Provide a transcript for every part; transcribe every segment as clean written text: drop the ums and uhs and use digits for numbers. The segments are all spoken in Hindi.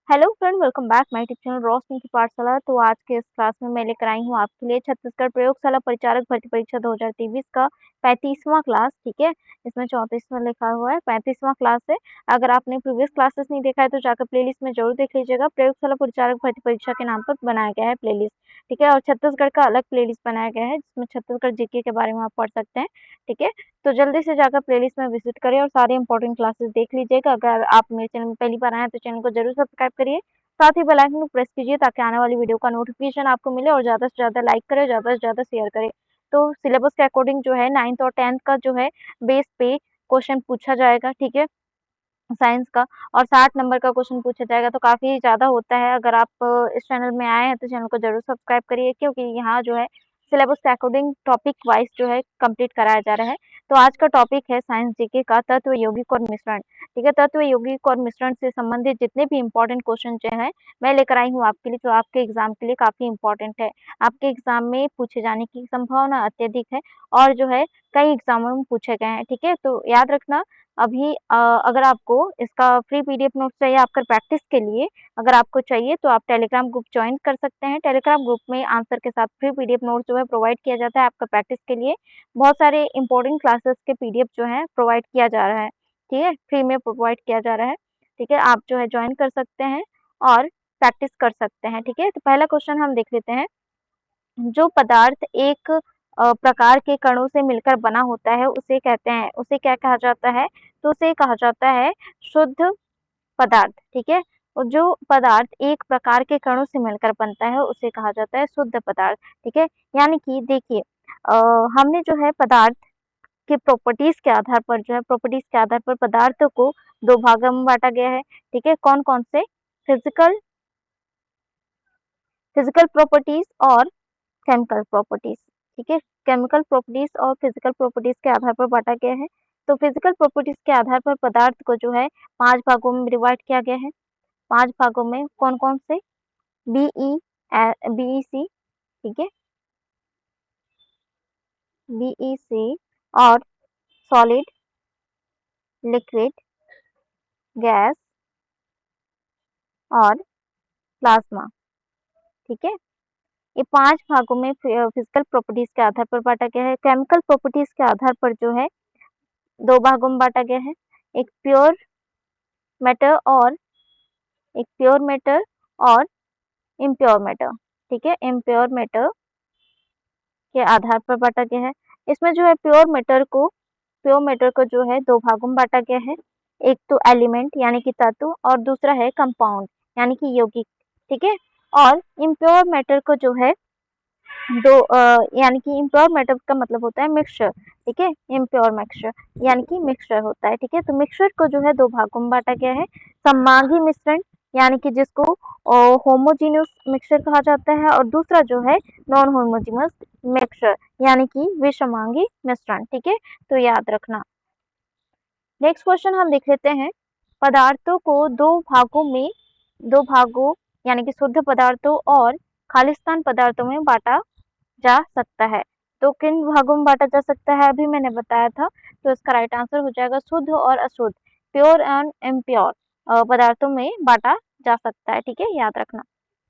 Hello friend, welcome back my YouTube channel Roshni ki Pathshala. तो आज के इस क्लास में मैं लेकर आई हूँ आपके लिए छत्तीसगढ़ प्रयोगशाला परिचारक भर्ती परीक्षा 2023 का 35वां क्लास। ठीक है, इसमें 34वां लिखा हुआ है, 35वां क्लास है। अगर आपने प्रीवियस क्लासेस नहीं देखा है तो जाकर प्लेलिस्ट में जरूर देख लीजिएगा। प्रयोगशाला परिचारक भर्ती परीक्षा के नाम पर बनाया गया है प्लेलिस्ट। ठीक है, और छत्तीसगढ़ का अलग प्लेलिस्ट बनाया गया है जिसमें छत्तीसगढ़ जीके के बारे में आप पढ़ सकते हैं। ठीक है, तो जल्दी से जाकर प्लेलिस्ट में विजिट करें और सारे इंपॉर्टेंट क्लासेस देख लीजिएगा। अगर आप मेरे चैनल में पहली बार आए हैं तो चैनल को जरूर सब्सक्राइब करिए, साथ ही बेल आइकन को प्रेस कीजिए ताकि आने वाली वीडियो का नोटिफिकेशन आपको मिले और ज़्यादा से ज़्यादा लाइक करें, ज़्यादा से ज़्यादा शेयर करें। तो सिलेबस के अकॉर्डिंग जो है 9th और 10th का जो है बेस पे क्वेश्चन पूछा जाएगा। ठीक है, साइंस का, और 60 नंबर का क्वेश्चन पूछा जाएगा, तो काफ़ी ज़्यादा होता है। अगर आप इस चैनल में आए हैं तो चैनल को ज़रूर सब्सक्राइब करिए, क्योंकि यहाँ जो है सिलेबस के अकॉर्डिंग टॉपिक वाइज जो है कंप्लीट कराया जा रहा है। तो आज का टॉपिक है साइंस जीके का तत्व, यौगिक और मिश्रण। ठीक है, तत्व, यौगिक और मिश्रण से संबंधित जितने भी इंपॉर्टेंट क्वेश्चन जो है मैं लेकर आई हूँ आपके लिए, जो आपके एग्जाम के लिए काफ़ी इंपॉर्टेंट है। आपके एग्जाम में पूछे जाने की संभावना अत्यधिक है और जो है कई एग्जामों में पूछे गए हैं। ठीक है, तो याद रखना। अभी अगर आपको इसका फ्री पीडीएफ नोट्स चाहिए आपका प्रैक्टिस के लिए, अगर आपको चाहिए तो आप टेलीग्राम ग्रुप ज्वाइन कर सकते हैं। टेलीग्राम ग्रुप में आंसर के साथ फ्री पीडीएफ नोट्स जो है प्रोवाइड किया जाता है आपका प्रैक्टिस के लिए। बहुत सारे इंपॉर्टेंट क्लासेस के पीडीएफ जो है प्रोवाइड किया जा रहा है। ठीक है, फ्री में प्रोवाइड किया जा रहा है। ठीक है, आप जो है ज्वाइन कर सकते हैं और प्रैक्टिस कर सकते हैं। ठीक है, तो पहला क्वेश्चन हम देख लेते हैं। जो पदार्थ एक प्रकार के कणों से मिलकर बना होता है उसे कहते हैं, उसे क्या कहा जाता है? तो उसे कहा जाता है शुद्ध पदार्थ। ठीक है, और जो पदार्थ एक प्रकार के कणों से मिलकर बनता है उसे कहा जाता है शुद्ध पदार्थ। ठीक है, यानी कि देखिए हमने जो है पदार्थ के प्रॉपर्टीज के आधार पर जो है प्रॉपर्टीज के आधार पर पदार्थ को दो भागों में बांटा गया है। ठीक है, कौन कौन से? फिजिकल फिजिकल प्रॉपर्टीज और केमिकल प्रॉपर्टीज। ठीक है, केमिकल प्रॉपर्टीज और फिजिकल प्रॉपर्टीज के आधार पर बांटा गया है। तो फिजिकल प्रॉपर्टीज के आधार पर पदार्थ को जो है 5 भागों में डिवाइड किया गया है। 5 भागों में कौन कौन से? बीईसी, ठीक है, बीईसी और सॉलिड, लिक्विड, गैस और प्लाज्मा। ठीक है, ये 5 भागों में फिजिकल प्रॉपर्टीज के आधार पर बांटा गया है। केमिकल प्रॉपर्टीज के आधार पर जो है 2 भागों में बांटा गया है, एक प्योर मैटर और इम्प्योर मैटर। ठीक है, इम्प्योर मैटर के आधार पर बांटा गया है। इसमें जो है प्योर मैटर को जो है 2 भागों में बांटा गया है, एक तो एलिमेंट यानी कि तत्व और दूसरा है कंपाउंड यानी कि यौगिक। ठीक है, और इम्प्योर मैटर को जो है यानी कि इम्प्योर मैटर का मतलब होता है मिक्सचर। ठीक है, इम्प्योर मिक्सचर यानी कि मिक्सचर होता है। ठीक है, तो मिक्सचर को जो है 2 भागों में बांटा गया है, सममांगी मिश्रण यानी कि जिसको होमोजीनियस मिक्सचर कहा जाता है, और दूसरा जो है नॉन होमोजीनियस मिक्सचर यानी कि विषमांगी मिश्रण। ठीक है, तो याद रखना। नेक्स्ट क्वेश्चन हम देख लेते हैं। पदार्थों को दो भागों यानी कि शुद्ध पदार्थों और खालिस्तान पदार्थों में बांटा जा सकता है। तो किन भागों में बांटा जा सकता है अभी मैंने बताया था, तो इसका राइट आंसर हो जाएगा शुद्ध और अशुद्ध, प्योर एंड इम्प्योर पदार्थों में बांटा जा सकता है। ठीक है, याद रखना।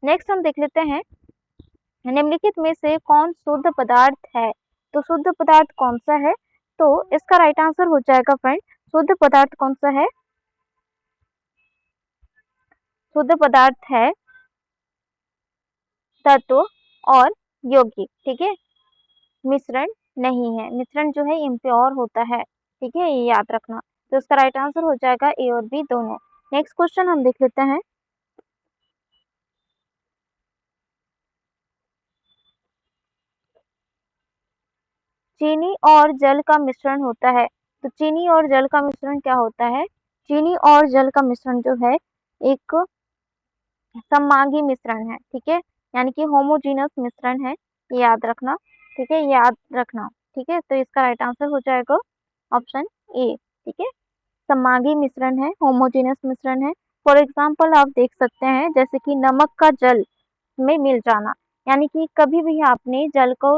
नेक्स्ट हम देख लेते हैं, निम्नलिखित में से कौन शुद्ध पदार्थ है? तो शुद्ध पदार्थ कौन सा है? तो इसका राइट आंसर हो जाएगा फ्रेंड, शुद्ध पदार्थ कौन सा है? शुद्ध पदार्थ है तत्व और यौगिक। ठीक है, मिश्रण नहीं है, मिश्रण जो है इम्प्योर होता है। ठीक है, ये याद रखना। तो इसका राइट आंसर हो जाएगा ए और बी दोनों। नेक्स्ट क्वेश्चन हम देख लेते हैं। चीनी और जल का मिश्रण होता है। तो चीनी और जल का मिश्रण क्या होता है? चीनी और जल का मिश्रण जो है एक सममांगी मिश्रण है। ठीक है, यानी कि होमोजीनस मिश्रण है, ये याद रखना। ठीक है, याद रखना। ठीक है, तो इसका राइट आंसर हो जाएगा ऑप्शन ए। ठीक है, सममांगी मिश्रण है, होमोजेनियस मिश्रण है। फॉर एग्जाम्पल आप देख सकते हैं जैसे कि नमक का जल में मिल जाना, यानी कि कभी भी आपने जल को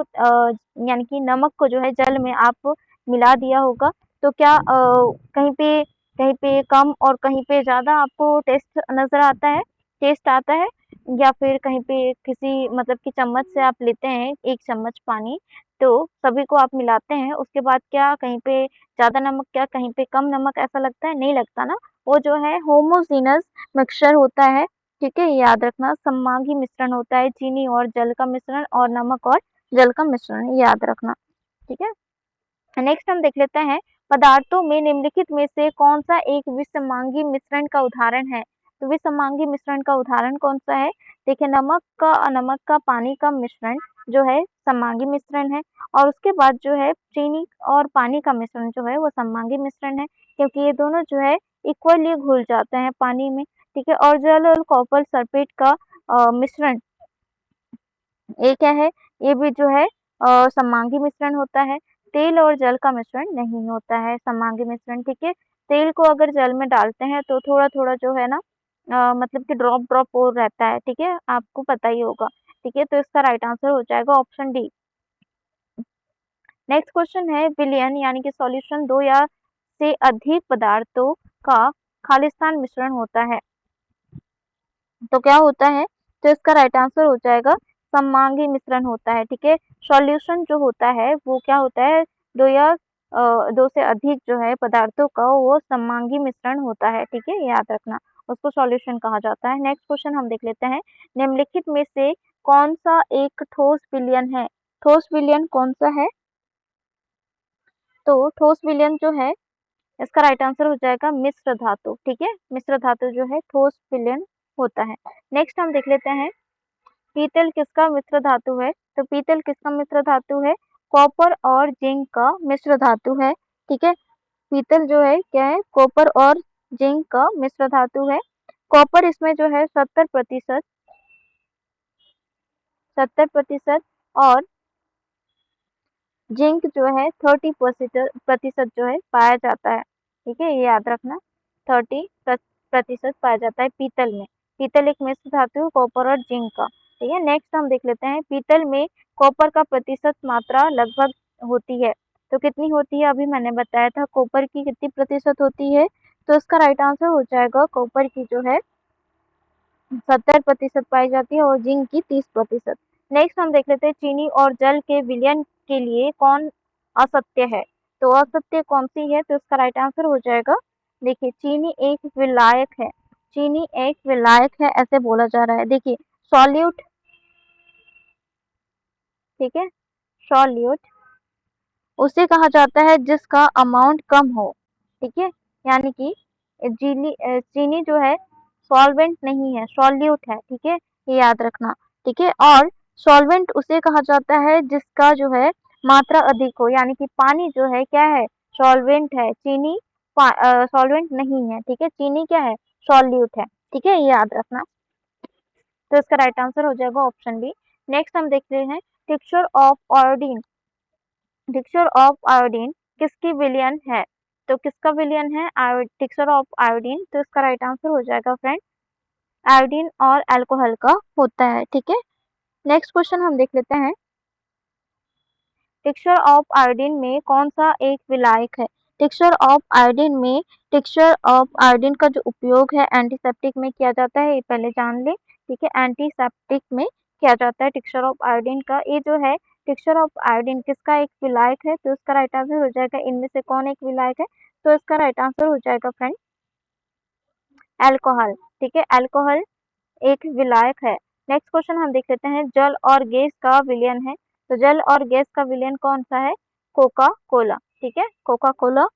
यानी कि नमक को जो है जल में आप मिला दिया होगा, तो क्या कहीं पे कम और कहीं पे ज्यादा आपको टेस्ट नजर आता है? टेस्ट आता है, या फिर कहीं पे किसी मतलब कि चम्मच से आप लेते हैं 1 चम्मच पानी, तो सभी को आप मिलाते हैं, उसके बाद क्या कहीं पे ज़्यादा नमक, क्या कहीं पे कम नमक ऐसा लगता है? नहीं लगता ना, वो जो है होमोजेनस मिक्सचर होता है, ठीक है? ये याद रखना, सममांगी मिश्रण होता है, चीनी और जल का मिश्रण और नमक और जल का मिश्रण, ये याद रखना, ठीक है? नेक्स्ट हम देख लेते हैं, पदार्थों में निम्नलिखित में से कौन-सा एक विषमांगी मिश्रण का उदाहरण है? तो विषमांगी मिश्रण का उदाहरण कौन-सा है? देखिए, नमक का पानी का मिश्रण जो है सममांगी मिश्रण है, और उसके बाद जो है चीनी और पानी का मिश्रण जो है वो सममांगी मिश्रण है, क्योंकि ये दोनों जो है इक्वली घुल जाते हैं पानी में, ठीक है? और जल और कॉपर सल्फेट का मिश्रण, ये क्या है? ये भी जो है सममांगी मिश्रण होता है। तेल और जल का मिश्रण नहीं होता है सममांगी मिश्रण, ठीक है? तेल को अगर जल में डालते हैं तो थोड़ा-थोड़ा जो है ना मतलब कि ड्रॉप-ड्रॉप वो रहता है, ठीक है? आपको पता ही होगा, ठीक है? तो इसका राइट आंसर हो जाएगा ऑप्शन डी। नेक्स्ट क्वेश्चन है, विलयन यानी कि सॉल्यूशन 2 या से अधिक पदार्थों का खालिस्तान मिश्रण होता है। तो क्या होता है? तो इसका राइट आंसर हो जाएगा सममांगी मिश्रण होता है, ठीक है? सॉल्यूशन जो होता है वो क्या होता है? 2 या 2 से अधिक जो है पदार्थों का वो सममांगी मिश्रण होता है, ठीक है? याद रखना, उसको सॉल्यूशन कहा जाता है। नेक्स्ट क्वेश्चन हम देख लेते हैं, निम्नलिखित में से कौन-सा एक ठोस विलयन है? ठोस विलयन कौन-सा है? तो ठोस विलयन जो है इसका राइट आंसर हो जाएगा मिश्र धातु, ठीक है? मिश्र धातु जो है ठोस विलयन होता है। नेक्स्ट हम देख लेते हैं, पीतल किसका मिश्र धातु है? तो पीतल किसका मिश्र धातु है? कॉपर और जिंक का मिश्र धातु है, ठीक है? पीतल जो है क्या है? कॉपर और जिंक का मिश्र धातु है। कॉपर इसमें जो है 70% और जिंक जो है 30% जो है पाया जाता है, ठीक है? ये याद रखना, 30% पाया जाता है पीतल में। पीतल एक मिश्र धातु है कॉपर और जिंक का, ठीक है? नेक्स्ट हम देख लेते हैं, पीतल में कॉपर का प्रतिशत मात्रा लगभग होती है, तो कितनी होती है? अभी मैंने बताया था कॉपर की कितनी प्रतिशत होती है, तो इसका राइट आंसर हो जाएगा कॉपर की जो है 70% पाई जाती है और जिंक की 30%। नेक्स्ट हम देख लेते हैं, चीनी और जल के विलयन के लिए कौन असत्य है? तो असत्य कौन सी है? तो इसका राइट आंसर हो जाएगा, देखिए, चीनी एक विलायक है। चीनी एक विलायक है ऐसे बोला जा रहा है। देखिए, सॉल्यूट, ठीक है? सॉल्यूट उसे कहा जाता है जिसका अमाउंट कम हो, ठीक है? यानी कि चीनी जो है सॉल्वेंट नहीं है, सॉल्यूट है, ठीक है? ये याद रखना, ठीक है? और सॉल्वेंट उसे कहा जाता है जिसका जो है मात्रा अधिक हो, यानी कि पानी जो है क्या है? सॉल्वेंट है, चीनी सॉल्वेंट नहीं है, ठीक है? चीनी क्या है? सॉल्यूट है, ठीक है? ये याद रखना। तो इसका राइट आंसर हो जाएगा ऑप्शन बी। नेक्स्ट हम देखते हैं, टिक्चर ऑफ आयोडीन, टिक्चर ऑफ आयोडीन किसकी विलयन है? तो किसका विलयन है? टिक्चर ऑफ आयोडीन, तो इसका राइट आंसर हो जाएगा फ्रेंड आयोडीन और अल्कोहल का होता है, ठीक है? नेक्स्ट क्वेश्चन हम देख लेते हैं, टिक्चर ऑफ आयोडीन में कौन सा एक विलायक है? टिक्चर ऑफ आयोडीन में, टिक्चर ऑफ आयोडीन का जो उपयोग है एंटीसेप्टिक में किया जाता है, ये पहले जान ले, ठीक है? एंटीसेप्टिक में किया जाता है टिक्चर ऑफ आयोडीन का। ये जो है टिक्चर ऑफ आयोडीन किसका एक विलायक है? तो इसका राइट आंसर हो जाएगा, इनमें से कौन एक विलायक है? तो इसका राइट आंसर हो जाएगा फ्रेंड अल्कोहल, ठीक है? अल्कोहल एक विलायक है। नेक्स्ट क्वेश्चन हम देख लेते हैं, जल और गैस का विलयन है, तो जल और गैस का विलयन कौन सा है? कोका कोला, ठीक है? कोका कोला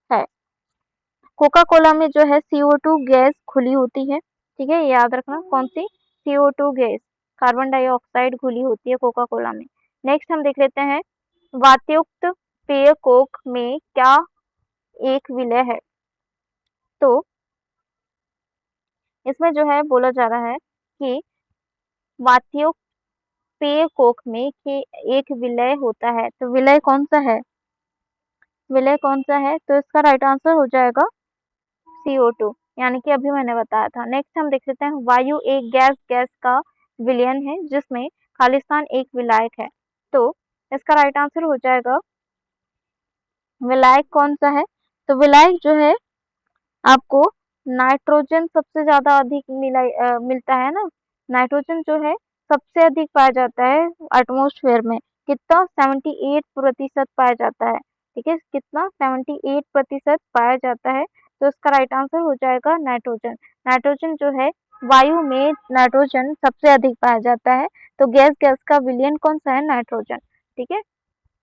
है। कोका कोला में जो है CO2 गैस खुली होती है, ठीक है? याद रखना, कौन सी? CO2 गैस, कार्बन डाइऑक्साइड खुली होती है कोका कोला में। नेक्स्ट हम देख लेते हैं, वातयुक्त पेय कोक में क्या एक विलय है? तो इसमें जो है बोला जा रहा है कि वातयुक्त पेय कोक में कि एक विलय होता है, तो विलय कौन सा है? विलय कौन सा है? तो इसका राइट आंसर हो जाएगा CO2, यानी कि अभी मैंने बताया था। नेक्स्ट हम देख लेते हैं, वायु एक गैस का विलयन है जिसमें खालिस्तान एक विलायक है, तो इसका राइट आंसर हो जाएगा, विलायक कौन सा है? तो विलायक जो है आपको नाइट्रोजन सबसे ज़्यादा अधिक मिलता है ना, नाइट्रोजन जो है सबसे अधिक पाया जाता है एटमॉस्फेयर में, कितना 78% पाया जाता है, ठीक है, कितना 78% पाया जाता है, तो इसका राइट आंसर हो जाएगा नाइट्रोजन। नाइट्रोजन जो है वायु में नाइट्रोजन सबसे अधिक पाया जाता है, तो गैस गैस का विलयन कौन सा है, नाइट्रोजन, ठीक है।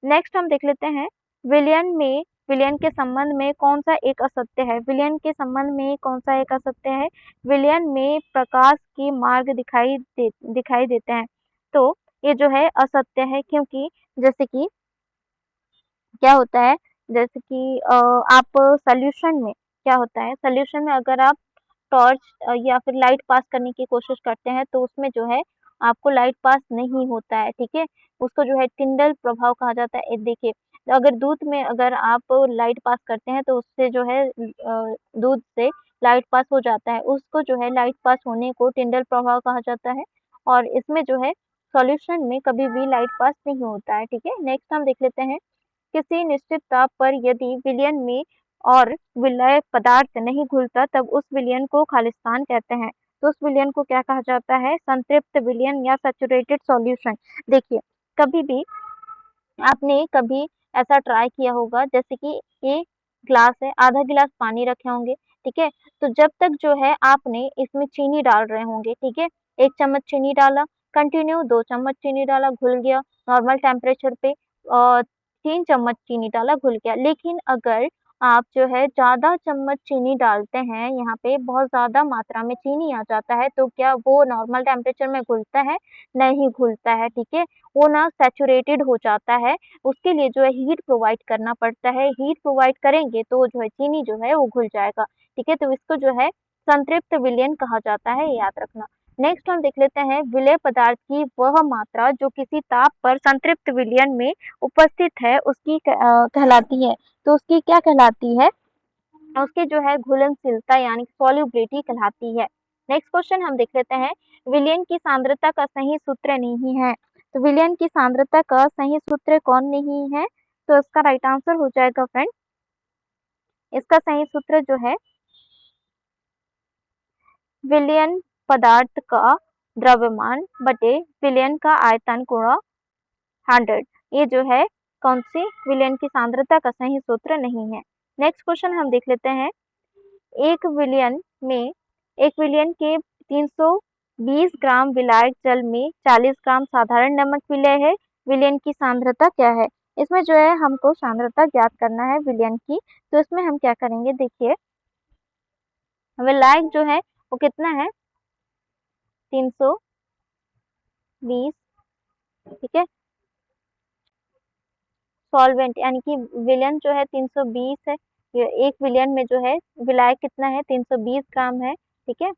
नेक्स्ट हम देख लेते हैं विलयन के संबंध में कौन सा एक असत्य है, विलयन के संबंध में कौन सा एक असत्य है, विलयन में प्रकाश के मार्ग दिखाई देते हैं, तो ये जो है असत्य है, क्योंकि जैसे कि क्या होता है, जैसे कि आप सॉल्यूशन में क्या होता है, सॉल्यूशन में अगर आप टॉर्च या फिर लाइट पास करने की कोशिश करते हैं तो उसमें जो है आपको लाइट पास नहीं होता है, ठीक है, उसको जो है टिंडल प्रभाव कहा जाता है। देखिए, अगर दूध में अगर आप लाइट पास करते हैं तो उससे जो है दूध से लाइट पास हो जाता है, उसको जो है लाइट पास होने को टिंडल प्रभाव कहा जाता है, और इसमें जो है सॉल्यूशन में कभी भी लाइट पास नहीं होता है, ठीक है। नेक्स्ट हम देख लेते हैं, किसी निश्चित ताप पर यदि विलयन में और विलय पदार्थ नहीं घुलता तब उस विलयन को खालिस्तान कहते हैं, तो उस विलयन को क्या कहा जाता है, संतृप्त विलयन या सैचुरेटेड सॉल्यूशन। देखिए, कभी भी आपने कभी ऐसा ट्राई किया होगा, जैसे कि ये ग्लास है, आधा गिलास पानी रखे होंगे, ठीक है, तो जब तक जो है आपने इसमें चीनी डाल रहे होंगे, ठीक है, 1 चम्मच चीनी डाला, कंटिन्यू 2 चम्मच चीनी डाला, घुल गया, नॉर्मल टेम्परेचर पे 3 चम्मच चीनी डाला, घुल गया। लेकिन अगर आप जो है ज़्यादा चम्मच चीनी डालते हैं, यहाँ पे बहुत ज़्यादा मात्रा में चीनी आ जाता है, तो क्या वो नॉर्मल टेम्परेचर में घुलता है? नहीं घुलता है, ठीक है, वो ना सैचुरेटेड हो जाता है, उसके लिए जो है हीट प्रोवाइड करना पड़ता है, हीट प्रोवाइड करेंगे तो जो है चीनी जो है वो घुल जाएगा, ठीक है, तो इसको जो है संतृप्त विलयन कहा जाता है, याद रखना। नेक्स्ट हम देख लेते हैं, विलेय पदार्थ की वह मात्रा जो किसी ताप पर संतृप्त विलयन में उपस्थित है उसकी कहलाती है, तो उसकी क्या कहलाती है, उसकी जो है घुलनशीलता यानी सॉल्युबिलिटी कहलाती है। नेक्स्ट क्वेश्चन हम देख लेते हैं, विलयन की सांद्रता का सही सूत्र नहीं है, तो विलयन की सांद्रता का सही सूत्र कौन नहीं है, तो इसका राइट आंसर हो जाएगा फ्रेंड, इसका सही सूत्र जो है विलयन पदार्थ का द्रव्यमान बटे विलयन का आयतन गुणा 100, ये जो है कौन सी विलयन की सांद्रता का सही सूत्र नहीं है। नेक्स्ट क्वेश्चन हम देख लेते हैं, एक विलयन में एक विलयन के 320 ग्राम विलायक जल में 40 ग्राम साधारण नमक विलय है, विलयन की सांद्रता क्या है, इसमें जो है हमको सांद्रता ज्ञात करना है विलयन की, तो इसमें हम क्या करेंगे, देखिए विलायक जो है वो कितना है 320, ठीक है, सॉल्वेंट यानी कि विलयन जो है 320 है, ये एक विलयन में जो है विलायक कितना है 320 ग्राम है, ठीक है,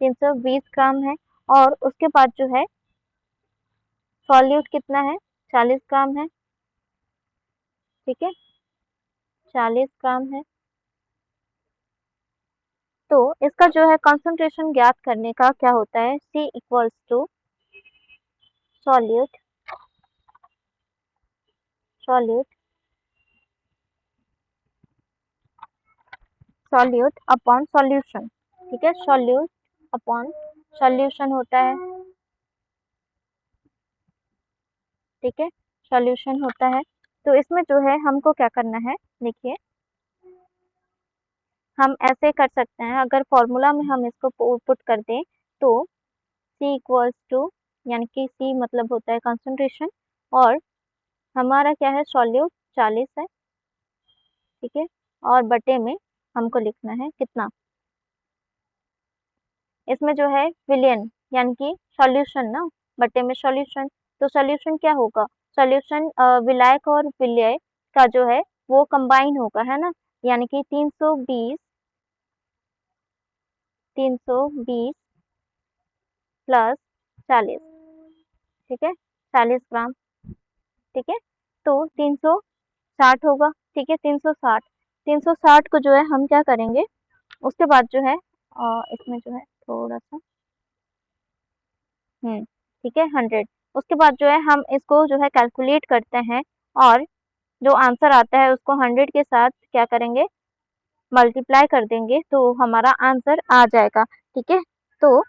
320 ग्राम है, और उसके बाद जो है सॉल्यूट कितना है 40 ग्राम है, ठीक है, 40 ग्राम है, तो इसका जो है कंसंट्रेशन ज्ञात करने का क्या होता है, C equals to solute solute solute upon solution, ठीक है, सॉल्यूट अपॉन सॉल्यूशन होता है, ठीक है, सॉल्यूशन होता है, तो इसमें जो है हमको क्या करना है, देखिए हम ऐसे कर सकते हैं, अगर फॉर्मूला में हम इसको पुट कर दें तो C इक्वल्स टू, यानी कि C मतलब होता है कंसंट्रेशन, और हमारा क्या है सॉल्यूट 40 है, ठीक है, और बटे में हमको लिखना है कितना, इसमें जो है विलयन यानी कि सॉल्यूशन ना, बटे में सॉल्यूशन, तो सॉल्यूशन क्या होगा, सॉल्यूशन विलायक और विलय का जो है वो कंबाइन होगा, है ना, यानी कि 320 प्लस 40, ठीक है, 40 ग्राम, ठीक है, तो 360 होगा, ठीक है, 360 को जो है हम क्या करेंगे, उसके बाद जो है इसमें जो है थोड़ा सा ठीक है 100, उसके बाद जो है हम इसको जो है कैलकुलेट करते हैं, और जो आंसर आता है उसको 100 के साथ क्या करेंगे मल्टीप्लाई कर देंगे तो हमारा आंसर आ जाएगा। ठीक है, तो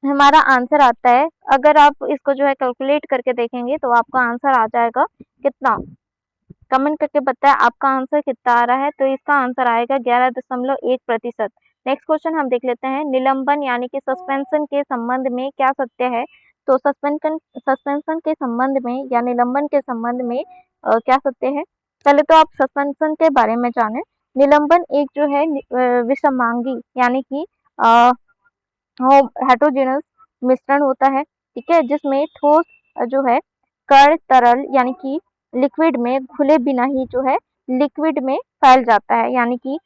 हमारा आंसर आता है, अगर आप इसको जो है कैलकुलेट करके देखेंगे तो आपका आंसर आ जाएगा कितना, कमेंट करके बताएं आपका आंसर कितना आ रहा है। तो इसका आंसर आएगा 11.1%। नेक्स्ट क्वेश्चन हम देख लेते हैं, निलंबन यानी कि सस्पेंशन के संबंध में क्या सत्य है। तो सस्पेंशन के संबंध में या निलंबन के संबंध में क्या सत्य है। पहले तो आप सस्पेंशन के बारे में जानें। निलंबन एक जो है विषमांगी यानी कि हेट्रोजेनस मिश्रण होता है, ठीक है, जिसमें ठोस जो है कण तरल यानी कि लिक्विड में घुले बिना ही जो है लिक्विड में फैल जाता है, यानी कि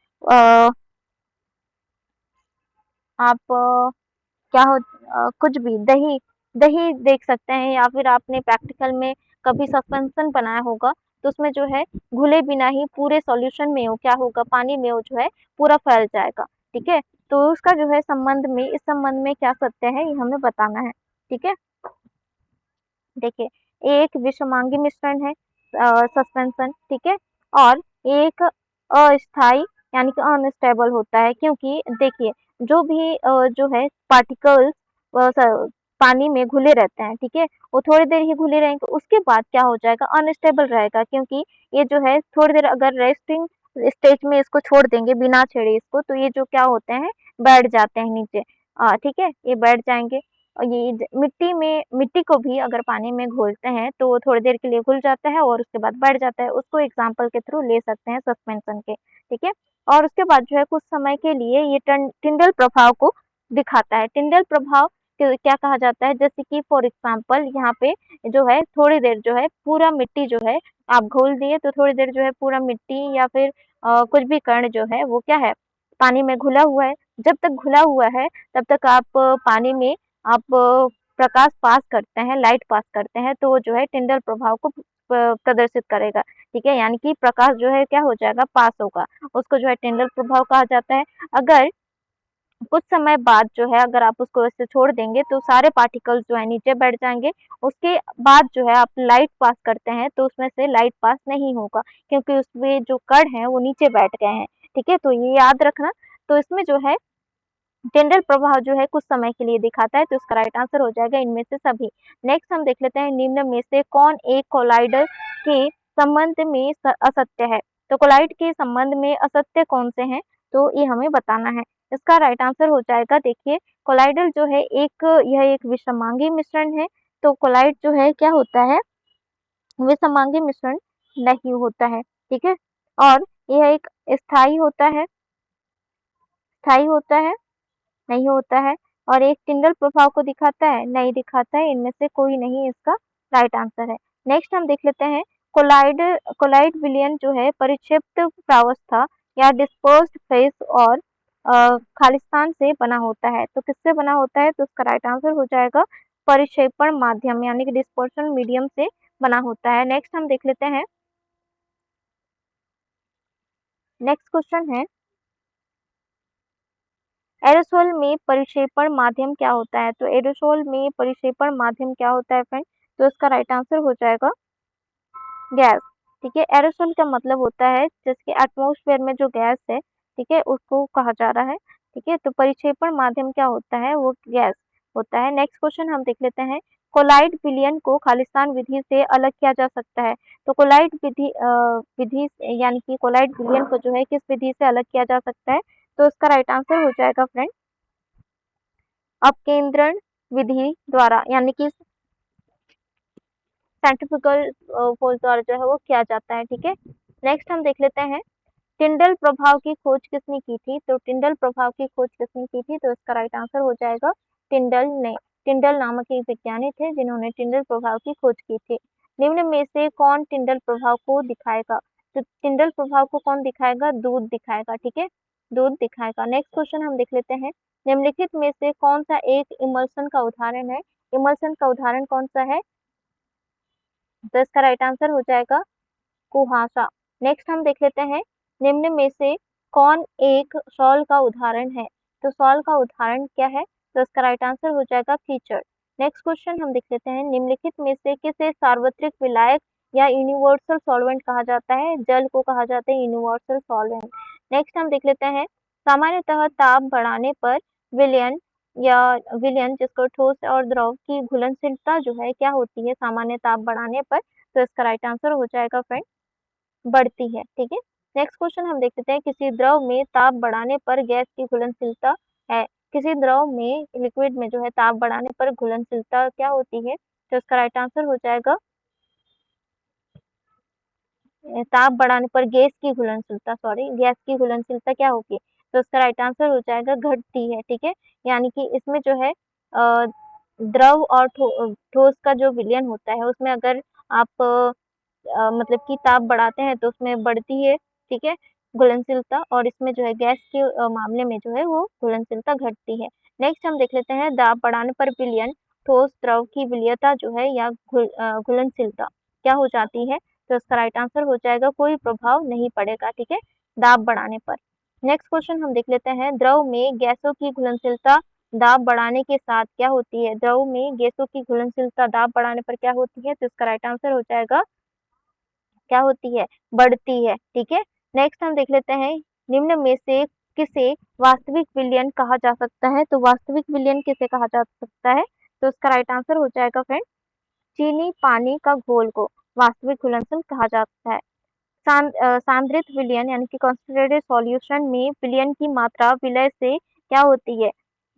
आप क्या हो कुछ भी दही दही देख सकते हैं, या फिर आपने प्रैक्टिकल में कभी सस्पेंशन बनाया होगा तो उसमें जो है घुले बिना ही पूरे सॉल्यूशन में हो क्या होगा, पानी में वो जो है पूरा फैल जाएगा। ठीक है, तो उसका जो है संबंध में, इस संबंध में क्या सत्य है ये हमें बताना है। ठीक है, देखिए, एक विषमांगी मिश्रण है सस्पेंशन, ठीक है, और एक अस्थाई यानी कि अनस्टेबल होता है, क्योंकि देखिए जो भी जो है पार्टिकल्स पानी में घुले रहते हैं, ठीक है, वो थोड़ी देर ही घुले रहेंगे, उसके बाद क्या हो जाएगा, अनस्टेबल रहेगा, क्योंकि ये जो है थोड़ी देर अगर रेस्टिंग स्टेज में इसको छोड़ देंगे बिना छेड़े इसको, तो ये जो क्या होते हैं, बैठ जाते हैं नीचे। ठीक है, ये बैठ जाएंगे। और ये मिट्टी में, मिट्टी को भी अगर पानी में घोलते हैं तो वो थोड़ी देर के लिए घुल जाता है और उसके बाद बढ़ जाता है, उसको एग्जाम्पल के थ्रू ले सकते हैं सस्पेंशन के। ठीक है, और उसके बाद जो है कुछ समय के लिए ये टिंडल प्रभाव को दिखाता है। टिंडल प्रभाव क्या कहा जाता है, जैसे कि फॉर एग्जाम्पल यहाँ पे जो है थोड़ी देर जो है पूरा मिट्टी जो है आप घोल दिए, तो थोड़ी देर जो है पूरा मिट्टी या फिर कुछ भी कण जो है वो क्या है, पानी में घुला हुआ है। जब तक घुला हुआ है तब तक आप पानी में आप प्रकाश पास करते हैं, लाइट पास करते हैं, तो वो जो है टिंडल प्रभाव को प्रदर्शित करेगा। ठीक है, यानी कि प्रकाश जो है क्या हो जाएगा, पास होगा, उसको जो है टिंडल प्रभाव कहा जाता है। अगर कुछ समय बाद जो है अगर आप उसको ऐसे छोड़ देंगे तो सारे पार्टिकल्स जो है नीचे बैठ जाएंगे, उसके बाद जो है आप लाइट पास करते हैं तो उसमें से लाइट पास नहीं होगा, क्योंकि उसमें जो कण है वो नीचे बैठ गए हैं। ठीक है, तो ये याद रखना। तो इसमें जो है टिंडल प्रभाव जो है कुछ समय के लिए दिखाता है, तो इसका राइट आंसर हो जाएगा इनमें से सभी। नेक्स्ट हम देख लेते हैं, निम्न में से कौन एक कोलाइडर के संबंध में असत्य है। तो कोलाइड के संबंध में असत्य कौन से हैं, तो ये हमें बताना है। इसका राइट आंसर हो जाएगा, देखिए कोलाइडल जो है यह एक विषमांगी मिश्रण है, तो कोलाइड जो है क्या होता है, विषमांगी मिश्रण नहीं होता है। ठीक है, और यह एक स्थायी होता है, स्थायी होता है, नहीं होता है, और एक टिंडल प्रभाव को दिखाता है, नहीं दिखाता है, इनमें से कोई नहीं इसका राइट आंसर है। नेक्स्ट हम देख लेते हैं, कोलाइड कोलाइड विलयन जो है परिक्षिप्त प्रावस्था या डिस्पर्स्ड फेस और खालिस्तान से बना होता है। तो किससे बना होता है, तो उसका राइट आंसर हो जाएगा परिक्षेपण माध्यम यानी कि डिस्पर्शन मीडियम से बना होता है। नेक्स्ट हम देख लेते हैं, नेक्स्ट क्वेश्चन है, एरोसोल में परिक्षेपण माध्यम क्या होता है। तो एरोसोल में परिक्षेपण माध्यम क्या होता है फ्रेंड, तो इसका राइट आंसर हो जाएगा गैस। ठीक है, एरोसोल का मतलब होता है जैसे एटमॉस्फेयर में जो गैस है, ठीक है, उसको कहा जा रहा है। ठीक है, तो परिक्षेपण माध्यम क्या होता है, वो गैस होता है। नेक्स्ट क्वेश्चन हम देख लेते हैं, कोलाइड विलयन को खालिस्तान विधि से अलग किया जा सकता है। तो कोलाइड विधि यानी कि कोलाइड विलयन को जो है किस विधि से अलग किया जा सकता है, तो इसका राइट आंसर हो जाएगा फ्रेंड अपकेंद्रण विधि द्वारा, यानी कि सेंट्रीफ्यूगल फोर्स द्वारा जो है वो किया जाता है। ठीक है, नेक्स्ट हम देख लेते हैं, टिंडल प्रभाव की खोज किसने की थी। तो टिंडल प्रभाव की खोज किसने की थी, तो इसका राइट आंसर हो जाएगा टिंडल ने। टिंडल नामक एक विज्ञानी थे जिन्होंने टिंडल प्रभाव की खोज की थी। निम्न में से कौन टिंडल प्रभाव को दिखाएगा, तो टिंडल प्रभाव को कौन दिखाएगा, दूध दिखाएगा। ठीक है, दूध दिखाएगा। नेक्स्ट क्वेश्चन हम देख लेते हैं, निम्नलिखित में से कौन सा एक इमल्सन का उदाहरण है। इमल्सन का उदाहरण कौन सा है, तो इसका राइट आंसर हो जाएगा कुहासा। नेक्स्ट हम देख लेते हैं, निम्न में से कौन एक सॉल का उदाहरण है। तो सॉल का उदाहरण क्या है, तो इसका राइट आंसर हो जाएगा कीचड़। नेक्स्ट क्वेश्चन हम देख लेते हैं, निम्नलिखित में से किसे सार्वत्रिक विलायक या यूनिवर्सल सॉल्वेंट कहा जाता है। जल को कहा जाता है यूनिवर्सल सॉल्वेंट। नेक्स्ट हम देख लेते हैं सामान्यतः ताप बढ़ाने पर विलयन या विलयन जिसको ठोस और द्रव की घुलनशीलता जो है क्या होती है सामान्य ताप बढ़ाने पर। तो इसका राइट आंसर हो जाएगा फ्रेंड बढ़ती है। ठीक है, नेक्स्ट क्वेश्चन हम देख लेते हैं किसी द्रव में ताप बढ़ाने पर गैस की घुलनशीलता है। किसी द्रव में लिक्विड में जो है ताप बढ़ाने पर घुलनशीलता क्या होती है। तो इसका राइट आंसर हो जाएगा ताप बढ़ाने पर गैस की घुलनशीलता क्या होगी। तो इसका राइट आंसर हो जाएगा घटती है। ठीक है, यानी कि इसमें जो है द्रव और ठोस का जो विलयन होता है उसमें अगर आप मतलब कि ताप बढ़ाते हैं तो उसमें बढ़ती है। ठीक है, घुलनशीलता, और इसमें जो है गैस के मामले में जो है वो घुलनशीलता घटती है। नेक्स्ट हम देख लेते हैं दाब बढ़ाने पर विलयन ठोस द्रव की विलयता जो है या घुलनशीलता क्या हो जाती है। तो इसका राइट आंसर हो जाएगा कोई प्रभाव नहीं पड़ेगा। ठीक है, दाब बढ़ाने पर। नेक्स्ट क्वेश्चन हम देख लेते हैं द्रव में गैसों की घुलनशीलता दाब बढ़ाने के साथ क्या होती है। द्रव में गैसों की घुलनशीलता दाब बढ़ाने पर क्या होती है। तो इसका राइट आंसर हो जाएगा क्या होती है, बढ़ती है। ठीक है, नेक्स्ट हम देख लेते हैं निम्न में से किसे वास्तविक विलयन कहा जा सकता है। तो वास्तविक विलयन किसे कहा जा सकता है। तो इसका राइट आंसर हो जाएगा फ्रेंड चीनी पानी का घोल को वास्तविक घुलनशील कहा जाता है। सांद्रित विलयन यानी कि कॉन्सेंट्रेटेड सॉल्यूशन में विलयन की मात्रा विलय से क्या होती है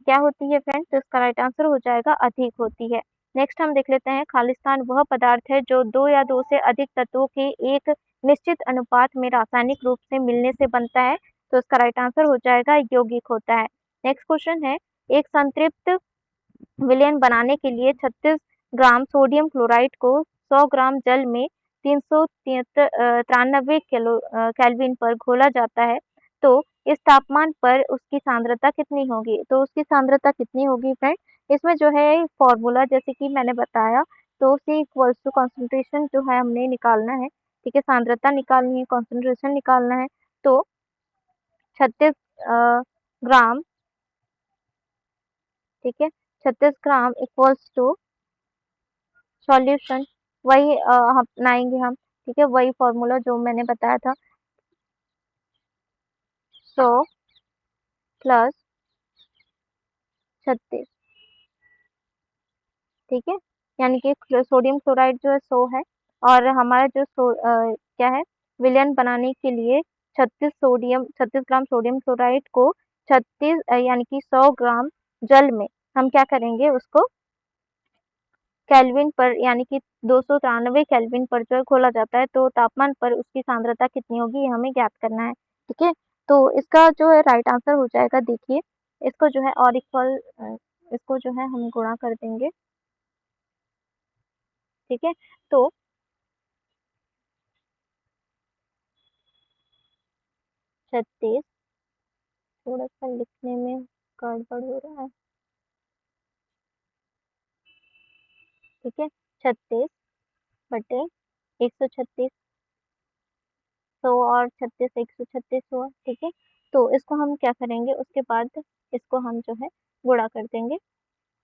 फ्रेंड्स। तो इसका राइट आंसर हो जाएगा अधिक होती है। नेक्स्ट हम देख लेते हैं खालिस्तान वह पदार्थ है जो दो या दो से अधिक तत्वों के एक निश्चित अनुपात में रासायनिक रूप से मिलने से बनता है। तो इसका राइट आंसर हो जाएगा यौगिक होता है। नेक्स्ट क्वेश्चन है एक संतृप्त विलयन बनाने के लिए 36 ग्राम सोडियम क्लोराइड को 100 ग्राम जल में 393 केल्विन पर घोला जाता है। तो इस तापमान पर उसकी सांद्रता कितनी होगी। तो उसकी सांद्रता कितनी होगी फ्रेंड, इसमें जो है फॉर्मूला जैसे कि मैंने बताया, तो C इक्वल्स टू कॉन्सेंट्रेशन जो है हमने निकालना है। ठीक है, सांद्रता निकालनी है, कॉन्सेंट्रेशन निकालना है। तो 36 ग्राम, ठीक है, 36 ग्राम इक्वल्स टू सॉल्यूशन वही अपनाएंगे हम। ठीक है, वही फॉर्मूला जो मैंने बताया था 100 प्लस 36। ठीक है, यानी कि सोडियम क्लोराइड जो है 100 है, और हमारा जो क्या है विलयन बनाने के लिए 36 ग्राम सोडियम क्लोराइड को 36 यानी कि 100 ग्राम जल में हम क्या करेंगे उसको केल्विन पर यानी कि 293 केल्विन पर जो है घोला जाता है। तो तापमान पर उसकी सांद्रता कितनी होगी ये हमें ज्ञात करना है। ठीक है, तो इसका जो है राइट आंसर हो जाएगा, देखिए इसको जो है और इक्वल इसको जो है हम गुणा कर देंगे। ठीक है, तो 36, थोड़ा सा लिखने में गड़बड़ हो रहा है। ठीक है, 36 बटे 136, 100 और 36 136 हुआ। ठीक है, तो इसको हम क्या करेंगे उसके बाद इसको हम जो है गुणा कर देंगे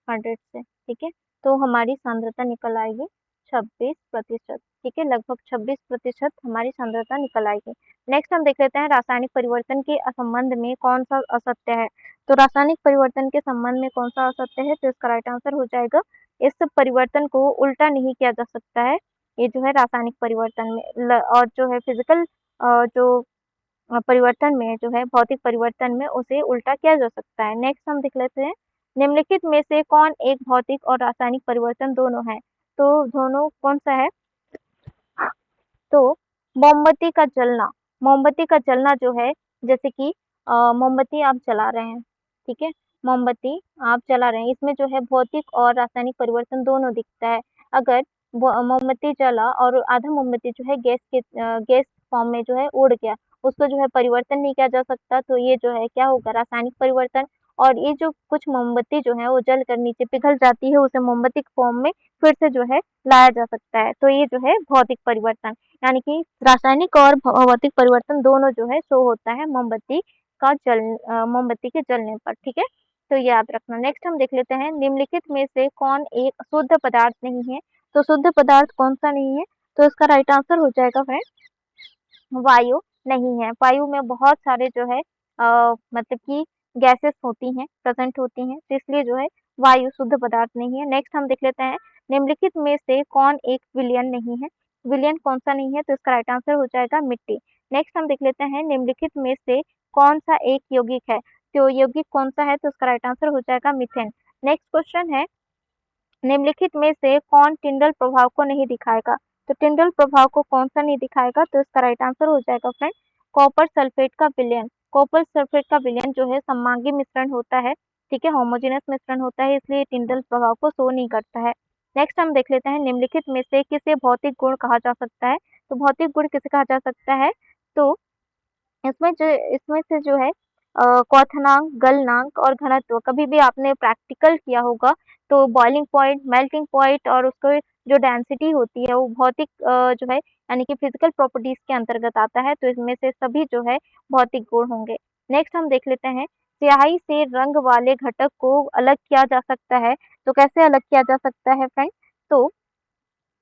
100 से। ठीक है, तो हमारी सांद्रता निकल आएगी 26%। ठीक है, लगभग 26% हमारी सांद्रता निकल आएगी। नेक्स्ट हम देख लेते हैं रासायनिक परिवर्तन के संबंध में कौन सा असत्य है। तो रासायनिक परिवर्तन के संबंध में कौन सा असत्य है। तो इसका राइट आंसर हो जाएगा इस परिवर्तन को उल्टा नहीं किया जा सकता है। ये जो है रासायनिक परिवर्तन में और जो है फिजिकल जो परिवर्तन में जो है भौतिक परिवर्तन में उसे उल्टा किया जा सकता है। नेक्स्ट हम देख लेते हैं निम्नलिखित में से कौन एक भौतिक और रासायनिक परिवर्तन दोनों है। तो दोनों कौन सा है। तो मोमबत्ती का जलना, मोमबत्ती का जलना जो है जैसे कि मोमबत्ती आप जला रहे हैं। ठीक है, मोमबत्ती आप जला रहे हैं, इसमें जो है भौतिक और रासायनिक परिवर्तन दोनों दिखता है। अगर मोमबत्ती जला और आधा मोमबत्ती जो है गैस फॉर्म में जो है उड़ गया, उसको जो है परिवर्तन नहीं किया जा सकता। तो ये जो है क्या होगा रासायनिक परिवर्तन। और ये जो कुछ मोमबत्ती जो है वो जल कर नीचे पिघल जाती है, उसे मोमबत्ती के फॉर्म में फिर से जो है लाया जा सकता है। तो ये जो है भौतिक परिवर्तन, यानी कि रासायनिक और भौतिक परिवर्तन दोनों जो है शो होता है मोमबत्ती के जलने पर। ठीक है, तो याद रखना। नेक्स्ट हम देख लेते हैं निम्नलिखित में से कौन एक शुद्ध पदार्थ नहीं है। तो शुद्ध पदार्थ कौन सा नहीं है। तो इसका राइट आंसर हो जाएगा फ्रेंड वायु। नहीं है। वायु में बहुत सारे जो है मतलब कि गैसेस होती हैं, प्रेज़ेंट होती हैं, तो इसलिए जो है वायु शुद्ध पदार्थ नहीं है। नेक्स्ट हम देख लेते हैं, निम्नलिखित में से कौन एक विलयन नहीं है? विलयन कौन-सा नहीं है? तो इसका राइट आंसर हो जाएगा मिट्टी। नेक्स्ट हम देख लेते हैं, निम्नलिखित में से कौन-सा एक यौगिक है? तो यौगिक कौन-सा है? तो इसका राइट आंसर हो जाएगा मीथेन। नेक्स्ट क्वेश्चन है, निम्नलिखित में से कौन टिंडल प्रभाव को नहीं दिखाएगा? तो टिंडल प्रभाव को कौन-सा नहीं दिखाएगा? तो इसका राइट आंसर हो जाएगा फ्रेंड कॉपर सल्फेट का विलयन। कॉपर सल्फेट का विलयन जो है सममांगी मिश्रण होता है, ठीक है, होमोजेनस मिश्रण होता है, इसलिए टिंडल प्रभाव को शो नहीं करता है। नेक्स्ट हम देख लेते हैं, निम्नलिखित में से किसे भौतिक गुण कहा जा सकता है? तो भौतिक गुण किसे कहा जा सकता है? तो इसमें से जो है क्वथनांक, गलनांक और घनत्व कभी भी आपने प्रैक्टिकल किया होगा तो बॉइलिंग पॉइंट, मेल्टिंग पॉइंट और उसको जो डेंसिटी होती है वो भौतिक जो है यानी कि फिजिकल प्रॉपर्टीज के अंतर्गत आता है, तो इसमें से सभी जो है भौतिक गुण होंगे। नेक्स्ट हम देख लेते हैं, स्याही से रंग वाले घटक को अलग किया जा सकता है, तो कैसे अलग किया जा सकता है फ्रेंड? तो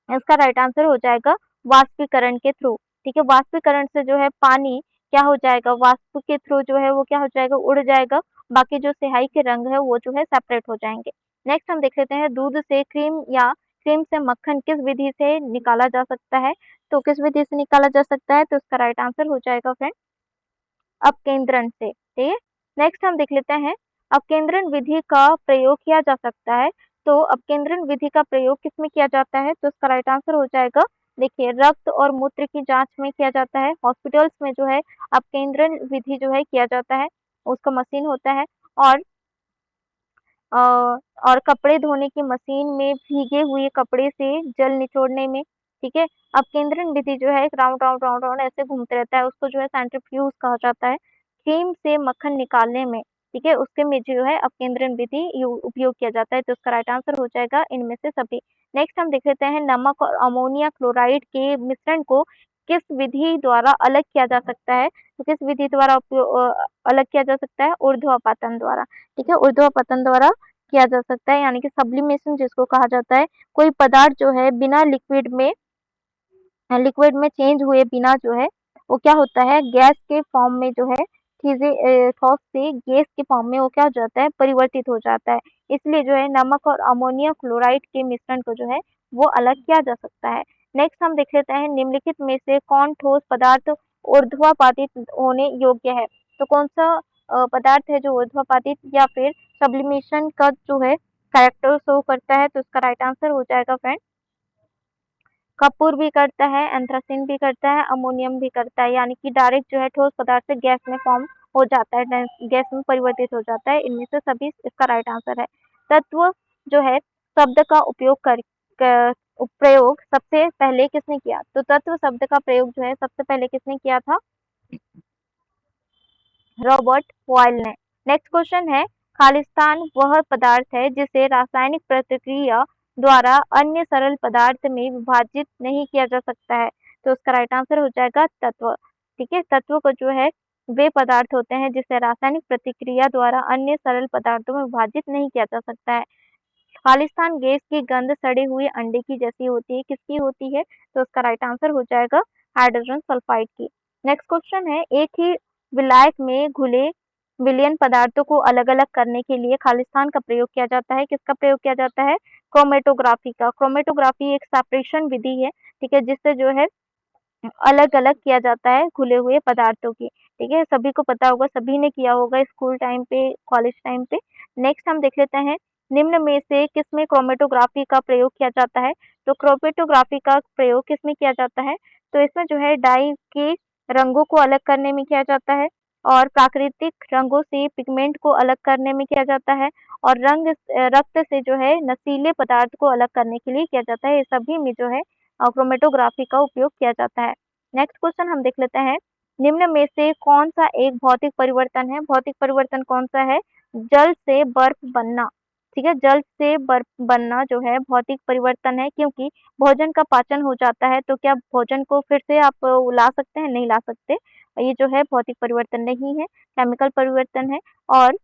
इसका राइट आंसर हो जाएगा वाष्पीकरण के थ्रू, ठीक है। वाष्पीकरण से जो है पानी क्या हो जाएगा, वाष्प के थ्रू जो है वो क्या हो जाएगा, उड़ जाएगा, बाकी जो स्याही के रंग है वो जो है सेपरेट हो जाएंगे। नेक्स्ट हम देख लेते हैं, दूध से क्रीम या क्रीम से मक्खन किस विधि से निकाला जा सकता है? तो किस विधि से निकाला जा सकता है? तो इसका राइट आंसर हो जाएगा फ्रेंड अपकेंद्रण से, ठीक है। नेक्स्ट हम देख लेते हैं, अपकेंद्रण विधि का प्रयोग किया जा सकता है, तो अपकेंद्रण विधि का प्रयोग किसमें किया जाता है? तो इसका राइट आंसर हो जाएगा, देखिए, रक्त और मूत्र की जांच में किया जाता है, हॉस्पिटल्स में जो है अपकेंद्रण विधि जो है किया जाता है, उसका मशीन होता है, और अ, और कपड़े धोने की मशीन में भीगे हुए कपड़े से जल निचोड़ने में, ठीक है। अपकेंद्रण विधि जो है राउंड राउंड राउंड राउंड ऐसे घूमते रहता है, उसको जो है सेंट्रीफ्यूज कहा जाता है। क्रीम से मक्खन निकालने में, ठीक है, उसके में जो है अपकेंद्रण विधि उपयोग किया जाता है, तो उसका राइट आंसर हो जाएगा इनमें से सभी। नेक्स्ट हम देख लेते हैं, नमक और अमोनिया क्लोराइड के मिश्रण को किस विधि द्वारा अलग किया जा सकता है? तो किस विधि द्वारा अलग किया जा सकता है? ऊर्ध्वापातन द्वारा, ठीक है, ऊर्ध्वापातन द्वारा किया जा सकता है, यानी कि सब्लिमेशन जिसको कहा जाता है। कोई पदार्थ जो है बिना लिक्विड में चेंज हुए बिना जो है वो क्या होता है, गैस के फॉर्म में जो है चीजें ठोस से गैस के फॉर्म में वो क्या हो जाता है, परिवर्तित हो जाता है। इसलिए जो है नमक और अमोनियम क्लोराइड के मिश्रण को जो है वो अलग किया जा सकता है। नेक्स्ट हम देख लेते हैं, निम्नलिखित में से कौन ठोस पदार्थ ऊर्ध्वापातित होने योग्य है? तो कौन सा पदार्थ है जो ऊर्ध्वापातित या फिर सब्लिमेशन का जो है कैरेक्टर शो करता है? तो इसका राइट आंसर हो जाएगा फ्रेंड कपूर भी करता है, एंथ्रासिन भी करता है, अमोनियम भी करता है, यानी कि डायरेक्ट जो है ठोस पदार्थ से गैस में फॉर्म हो जाता है, गैस में परिवर्तित हो जाता है। इनमें से सभी इसका राइट आंसर है। तत्व जो है शब्द का प्रयोग सबसे पहले किसने किया? तो तत्व शब्द का प्रयोग जो है सबसे पहले किसने किया था? रॉबर्ट बॉयल ने। नेक्स्ट क्वेश्चन है, खालिस्तान वह पदार्थ है जिसे रासायनिक प्रतिक्रिया द्वारा अन्य सरल पदार्थ में विभाजित नहीं किया जा सकता है, तो उसका राइट आंसर हो जाएगा तत्व, ठीक है। तत्व को जो है वे पदार्थ होते हैं जिसे रासायनिक प्रतिक्रिया द्वारा अन्य सरल पदार्थों में विभाजित नहीं किया जा सकता है। खालिस्तान गैस की गंध सड़े हुए अंडे की जैसी होती है, किसकी होती है? तो उसका राइट आंसर हो जाएगा हाइड्रोजन सल्फाइड की। नेक्स्ट क्वेश्चन है, एक ही विलायक में घुले विलयन पदार्थों को अलग-अलग करने के लिए खालिस्तान का प्रयोग किया जाता है, किसका प्रयोग किया जाता है? क्रोमेटोग्राफी का। क्रोमेटोग्राफी एक सेपरेशन विधि है, ठीक है, जिससे जो है अलग-अलग किया जाता है घुले हुए पदार्थों की, ठीक है, सभी को पता होगा, सभी ने किया होगा स्कूल टाइम पे, कॉलेज टाइम पे। नेक्स्ट हम देख लेते हैं, निम्न में से किसमें क्रोमेटोग्राफी का प्रयोग किया जाता है? तो क्रोमेटोग्राफी का प्रयोग किसमें किया जाता है? तो इसमें जो है डाई के रंगों को अलग करने में किया जाता है, और प्राकृतिक रंगों से पिगमेंट को अलग करने में किया जाता है, और रक्त से जो है नशीले पदार्थ को अलग करने के लिए किया जाता है। ये सभी में जो है क्रोमेटोग्राफी का उपयोग किया जाता है। नेक्स्ट क्वेश्चन हम देख लेते हैं, निम्न में से कौन सा एक भौतिक परिवर्तन है? भौतिक परिवर्तन कौन सा है? जल से बर्फ बनना, ठीक है, जल से बर्फ बनना जो है भौतिक परिवर्तन है, क्योंकि भोजन का पाचन हो जाता है, तो क्या भोजन को फिर से आप ला सकते हैं? नहीं ला सकते। ये जो है भौतिक परिवर्तन नहीं है, केमिकल परिवर्तन है। और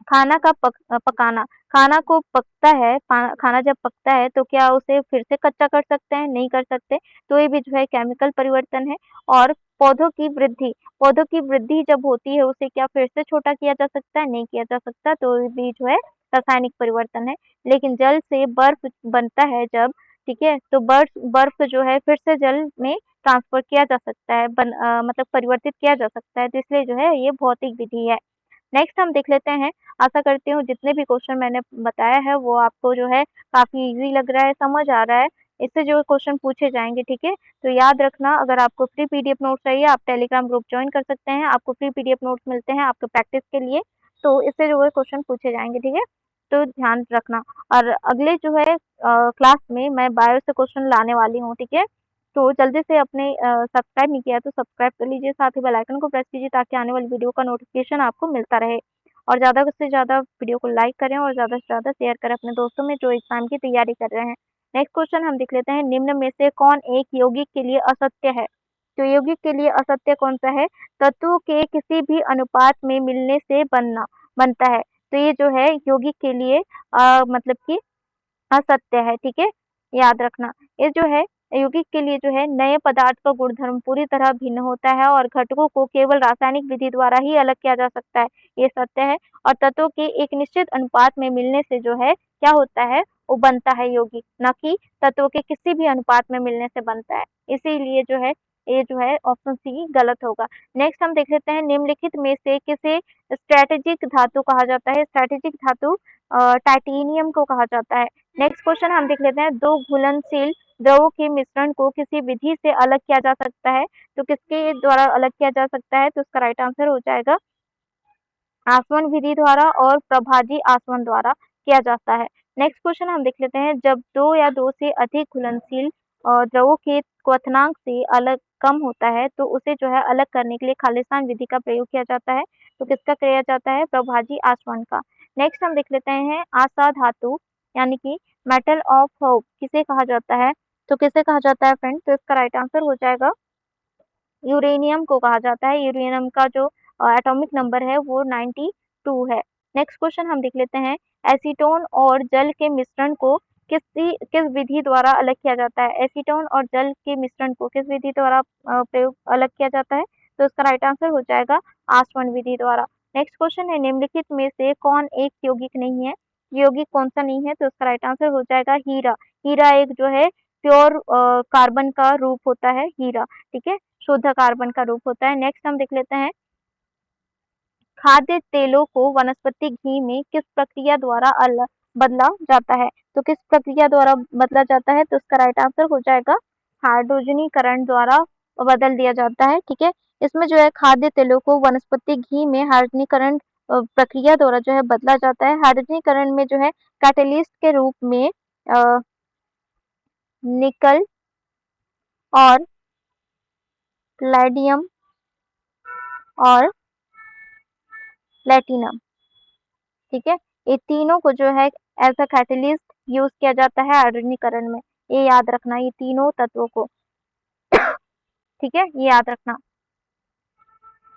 खाना का पकाना, खाना को पकता है, खाना जब पकता है तो क्या उसे फिर से कच्चा कर सकते हैं? नहीं कर सकते, तो ये भी जो है केमिकल परिवर्तन है। और पौधों की वृद्धि जब होती है उसे क्या फिर से छोटा किया जा सकता है? नहीं किया जा सकता, तो ये भी जो है रासायनिक परिवर्तन है। लेकिन जल से बर्फ बनता है जब, ठीक है, तो बर्फ बर्फ जो है फिर से जल में ट्रांसफर किया जा सकता है, मतलब परिवर्तित किया जा सकता है, तो इसलिए जो है ये भौतिक विधि है। नेक्स्ट हम देख लेते हैं। आशा करती हूँ जितने भी क्वेश्चन मैंने बताया है वो आपको जो है काफ़ी ईज़ी लग रहा है, समझ आ रहा है। इससे जो क्वेश्चन पूछे जाएँगे, ठीक है? तो याद रखना, अगर आपको फ्री पीडीएफ नोट्स चाहिए आप टेलीग्राम ग्रुप जॉइन कर सकते हैं, आपको फ्री पीडीएफ नोट्स मिलते हैं आपके प्रैक्टिस के लिए, तो इससे जो है क्वेश्चन पूछे जाएँगे, ठीक है? तो ध्यान रखना। और अगले जो है क्लास में मैं बायो से क्वेश्चन लाने वाली हूँ, ठीक है? तो जल्दी से अपने सब्सक्राइब नहीं किया है तो सब्सक्राइब कर लीजिए, साथ ही बेल आइकन को प्रेस कीजिए ताकि आने वाली वीडियो का नोटिफिकेशन आपको मिलता रहे। और ज़्यादा से ज़्यादा वीडियो को लाइक करें और ज़्यादा से ज़्यादा शेयर करें अपने दोस्तों में जो एग्ज़ाम की तैयारी कर रहे हैं। नेक्स्ट क्वेश्चन हम देख लेते हैं, निम्न में से कौन एक यौगिक के लिए असत्य है? तो यौगिक के लिए असत्य कौन-सा है? तत्वों के किसी भी अनुपात में मिलने से बनता है। तो ये जो है यौगिक के लिए मतलब कि असत्य है, ठीक है? याद रखना। ये जो है यौगिक के लिए जो है नए पदार्थ का गुणधर्म पूरी तरह भिन्न होता है और घटकों को केवल रासायनिक विधि द्वारा ही अलग किया जा सकता है, ये सत्य है। और तत्वों के एक निश्चित अनुपात में मिलने से जो है क्या होता है, वो बनता है यौगिक, ना कि तत्वों के किसी भी अनुपात में मिलने से बनता है। इसीलिए जो है ये जो है ऑप्शन सी गलत होगा। नेक्स्ट हम देख लेते हैं, निम्नलिखित में से किसे स्ट्रैटेजिक धातु कहा जाता है? स्ट्रैटेजिक धातु टाइटेनियम को कहा जाता है। नेक्स्ट क्वेश्चन हम देख लेते हैं, दो घुलनशील द्रवों के मिश्रण को किसी विधि से अलग किया जा सकता है, तो किसके द्वारा अलग किया जा सकता है? तो इसका राइट आंसर हो जाएगा आसवन विधि द्वारा और प्रभाजी आसवन द्वारा किया जाता है। नेक्स्ट क्वेश्चन हम देख लेते हैं, जब दो या दो से अधिक घुलनशील द्रवों के क्वथनांक से अलग कम होता है तो उसे जो है अलग करने के लिए खालिस्तान विधि का प्रयोग किया जाता है, तो किसका किया जाता है? प्रभाजी आसवन का। नेक्स्ट हम देख लेते हैं, आशा धातु यानी कि मेटल ऑफ होप किसे कहा जाता है? तो किसे कहा जाता है फ्रेंड? तो इसका राइट आंसर हो जाएगा यूरेनियम को कहा जाता है। यूरेनियम का जो एटॉमिक नंबर है वो 92 है। नेक्स्ट क्वेश्चन हम देख लेते हैं, एसीटोन और जल के मिश्रण को किस विधि द्वारा अलग किया जाता है? एसीटोन और जल के मिश्रण को किस विधि द्वारा प्रयोग अलग किया जाता है? तो इसका राइट आंसर हो जाएगा आसवन विधि द्वारा। नेक्स्ट क्वेश्चन है, निम्नलिखित में से कौन एक यौगिक नहीं है? यौगिक कौन सा नहीं है? तो इसका राइट आंसर हो जाएगा हीरा। हीरा एक जो है प्योर कार्बन का रूप होता है हीरा, ठीक है? शुद्ध कार्बन का रूप होता है। नेक्स्ट हम देख लेते हैं, खाद्य तेलों को वनस्पति घी में किस प्रक्रिया द्वारा बदला जाता है? तो किस प्रक्रिया द्वारा बदला जाता है? तो इसका राइट आंसर हो जाएगा हाइड्रोजनीकरण द्वारा बदल दिया जाता है, ठीक है? इसमें जो है खाद्य तेलों को वनस्पति घी में हाइड्रोजनीकरण प्रक्रिया द्वारा जो है बदला जाता है। हाइड्रोजनीकरण में जो है कैटलिस्ट के रूप में निकल और प्लेडियम और प्लेटिनम, ठीक है? ये तीनों को जो है एज अ कैटलिस्ट यूज किया जाता है आयनीकरण में, ये याद रखना, ये तीनों तत्वों को, ठीक है? ये याद रखना।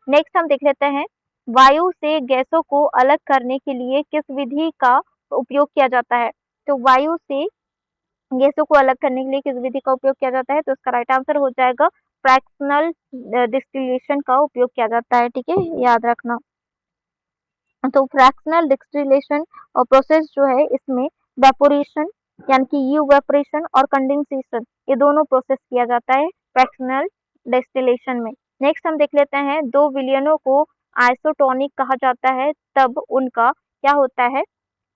नेक्स्ट हम देख लेते हैं, वायु से गैसों को अलग करने के लिए किस विधि का उपयोग किया जाता है? तो वायु से गैसों को अलग करने के लिए किस विधि का उपयोग किया जाता है? तो इसका राइट आंसर हो जाएगा फ्रैक्शनल डिस्टिलेशन का उपयोग किया जाता है, ठीक है? याद रखना। तो फ्रैक्शनल डिस्टिलेशन प्रोसेस जो है इसमें वेपोरेशन यानी कि इवेपोरेशन और कंडेंसेशन ये दोनों प्रोसेस किया जाता है फ्रैक्शनल डिस्टिलेशन में। नेक्स्ट हम देख लेते हैं, दो विलयनों को आइसोटोनिक कहा जाता है तब उनका क्या होता है,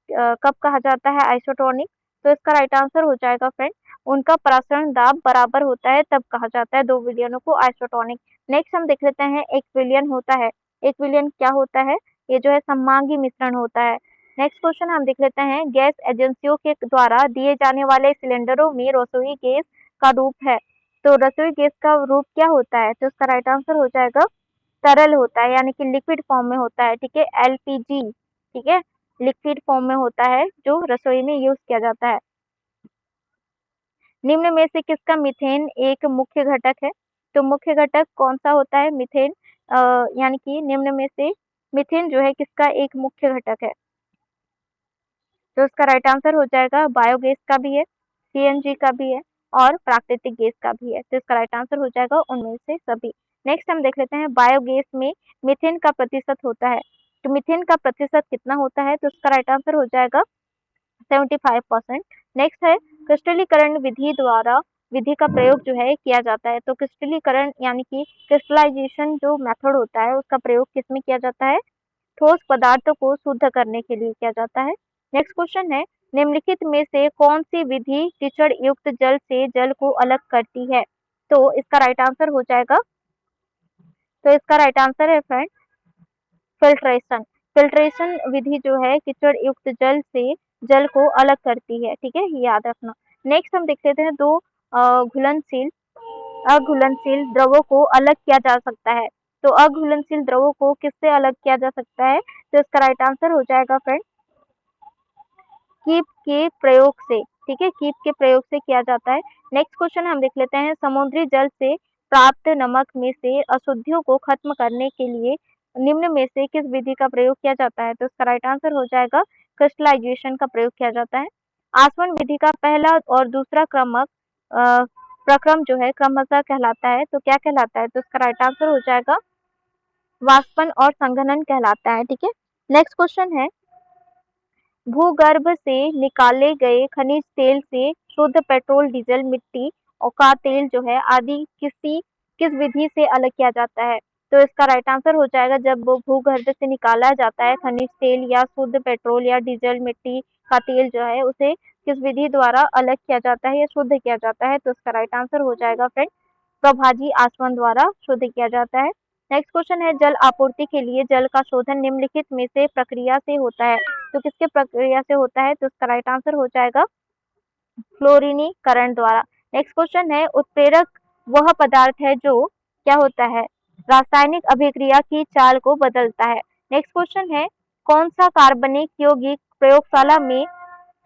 कब कहा जाता है आइसोटोनिक? तो इसका राइट आंसर हो जाएगा फ्रेंड, उनका परासरण दाब बराबर होता है तब कहा जाता है दो विलयनों को आइसोटोनिक। नेक्स्ट हम देख लेते हैं, एक विलयन होता है, एक विलयन क्या होता है? ये जो है सममांगी मिश्रण होता है। नेक्स्ट क्वेश्चन हम देख लेते हैं, गैस एजेंसियों के द्वारा दिए जाने वाले सिलेंडरों में रसोई गैस का रूप है, तो रसोई गैस का रूप क्या होता है? तो इसका राइट आंसर हो जाएगा तरल होता है यानी कि लिक्विड फॉर्म में होता है, ठीक है? एलपीजी, ठीक है? लिक्विड फॉर्म में होता है जो रसोई में यूज किया जाता है। निम्न में से किसका मीथेन एक मुख्य घटक है? तो मुख्य घटक कौन सा होता है मीथेन? यानी कि निम्न में से मीथेन जो है किसका एक मुख्य घटक है? तो इसका राइट आंसर हो जाएगा बायोगैस का भी है, सीएनजी का भी है और प्राकृतिक गैस का भी है, तो इसका राइट आंसर हो जाएगा उनमें से सभी। नेक्स्ट हम देख लेते हैं बायोगैस में मीथेन का प्रतिशत होता है, तो मीथेन का प्रतिशत कितना होता है, तो इसका राइट आंसर हो जाएगा 75%। नेक्स्ट है क्रिस्टलीकरण विधि का प्रयोग जो है किया जाता है, तो क्रिस्टलीकरण यानी कि क्रिस्टलाइजेशन जो मेथड होता है उसका प्रयोग किसमें किया जाता है, ठोस पदार्थों को शुद्ध करने के लिए किया जाता है। नेक्स्ट क्वेश्चन है निम्नलिखित में से कौन सी विधि कीचड़ युक्त जल से जल को अलग करती है, तो इसका राइट आंसर हो जाएगा, तो इसका राइट आंसर है फ्रेंड फिल्ट्रेशन। फिल्ट्रेशन विधि जो है कीचड़ युक्त जल से जल को अलग करती है, ठीक है, ये याद रखना। नेक्स्ट हम देख लेते हैं दो घुलनशील अघुलनशील द्रवों को अलग किया जा सकता है, तो अघुलनशील द्रवों को किससे अलग किया जा सकता है, तो इसका राइट आंसर हो जाएगा फ्रेंड कीप के प्रयोग से, ठीक है, कीप के प्रयोग से किया जाता है। नेक्स्ट क्वेश्चन हम देख लेते हैं समुद्री जल से प्राप्त नमक में से अशुद्धियों को खत्म करने के लिए निम्न में से किस विधि का प्रयोग किया जाता है, तो इसका राइट आंसर हो जाएगा क्रिस्टलाइजेशन का प्रयोग किया जाता है। आसवन विधि का पहला और दूसरा प्रक्रम जो है क्रमशः कहलाता है, तो क्या कहलाता है, तो इसका राइट आंसर हो जाएगा वाष्पन और संघनन कहलाता है, ठीक है। नेक्स्ट क्वेश्चन है भूगर्भ से निकाले गए खनिज तेल से शुद्ध पेट्रोल डीजल मिट्टी और का तेल जो है आदि किस विधि से अलग किया जाता है, तो इसका राइट आंसर हो जाएगा जब वो भूगर्भ से निकाला जाता है खनिज तेल या शुद्ध पेट्रोल या डीजल मिट्टी का तेल जो है उसे किस विधि द्वारा अलग किया जाता है या शुद्ध किया जाता है, तो इसका राइट आंसर हो जाएगा फ्रेंड प्रभाजी आसवन द्वारा शुद्ध किया जाता है। नेक्स्ट क्वेश्चन है जल आपूर्ति के लिए जल का शोधन निम्नलिखित में से प्रक्रिया से होता है, तो किसके प्रक्रिया से होता है, तो इसका राइट आंसर हो जाएगा फ्लोरीनीकरण द्वारा। नेक्स्ट क्वेश्चन है उत्प्रेरक वह पदार्थ है जो क्या होता है, रासायनिक अभिक्रिया की चाल को बदलता है। नेक्स्ट क्वेश्चन है कौन सा कार्बनिक यौगिक प्रयोगशाला में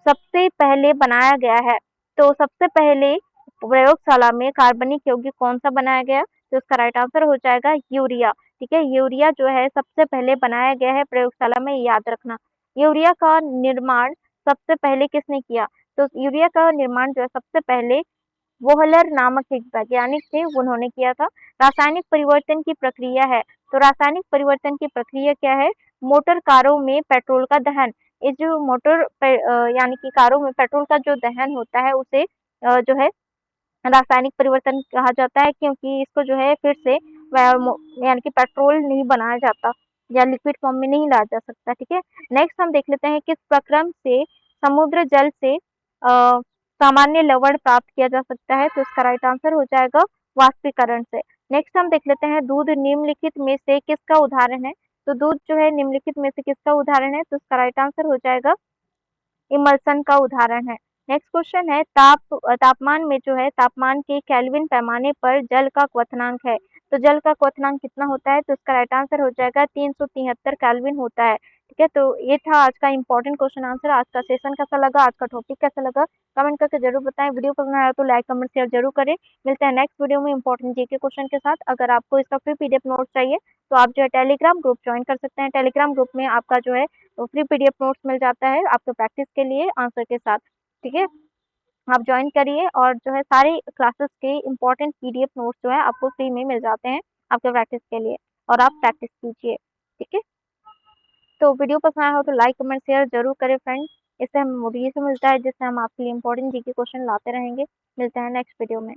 सबसे पहले बनाया गया है, तो सबसे पहले प्रयोगशाला में कार्बनिक यौगिक कौन सा बनाया गया, तो इसका राइट आंसर हो जाएगा यूरिया, ठीक है, यूरिया जो है सबसे पहले बनाया गया है प्रयोगशाला में, याद रखना। यूरिया का निर्माण सबसे पहले किसने किया, तो यूरिया का निर्माण जो है सबसे पहले वोहलर नामक एक वैज्ञानिक थे, उन्होंने किया था। रासायनिक परिवर्तन की प्रक्रिया है, तो रासायनिक परिवर्तन की प्रक्रिया क्या है, मोटर कारों में पेट्रोल का दहन, ये जो यानी कि कारों में पेट्रोल का जो दहन होता है उसे जो है रासायनिक परिवर्तन कहा जाता है, क्योंकि इसको जो है फिर से यानी कि पेट्रोल नहीं बनाया जाता या लिक्विड फॉर्म में नहीं लाया जा सकता, ठीक है। नेक्स्ट हम देख लेते हैं किस प्रक्रम से समुद्र जल से सामान्य लवण प्राप्त किया जा सकता है, तो इसका राइट आंसर हो जाएगा वाष्पीकरण से। नेक्स्ट हम देख लेते हैं दूध निम्नलिखित में से किसका उदाहरण है, तो दूध जो है निम्नलिखित में से किसका उदाहरण है, तो इसका राइट आंसर हो जाएगा इमल्सन का उदाहरण है। नेक्स्ट क्वेश्चन है तापमान में जो है तापमान के केल्विन पैमाने पर जल का क्वथनांक है, तो जल का क्वथनांक कितना होता है, तो इसका राइट आंसर हो जाएगा 373 केल्विन होता है, ठीक है। तो ये था आज का इंपॉर्टेंट क्वेश्चन आंसर। आज का सेशन कैसा लगा, आज का टॉपिक कैसा लगा, कमेंट करके जरूर बताएं। वीडियो पसंद आया तो लाइक कमेंट शेयर जरूर करें। मिलते हैं नेक्स्ट वीडियो में इंपॉर्टेंट जीके क्वेश्चन के साथ। अगर आपको इसका फ्री पीडीएफ नोट चाहिए तो आप जो है टेलीग्राम ग्रुप ज्वाइन कर सकते हैं। टेलीग्राम ग्रुप में आपका जो है फ्री पीडीएफ नोट्स मिल जाता है आपको प्रैक्टिस के लिए आंसर के साथ, ठीक है। आप ज्वाइन करिए और जो है सारी क्लासेस के इम्पोर्टेंट पीडीएफ नोट्स जो है आपको फ्री में मिल जाते हैं आपके प्रैक्टिस के लिए, और आप प्रैक्टिस कीजिए, ठीक है। तो वीडियो पसंद आया हो तो लाइक कमेंट शेयर जरूर करें फ्रेंड्स। इससे हमें मोटिवेशन मिलता है जिससे हम आपके लिए इम्पोर्टेंट जीके क्वेश्चन लाते रहेंगे। मिलते हैं नेक्स्ट वीडियो में।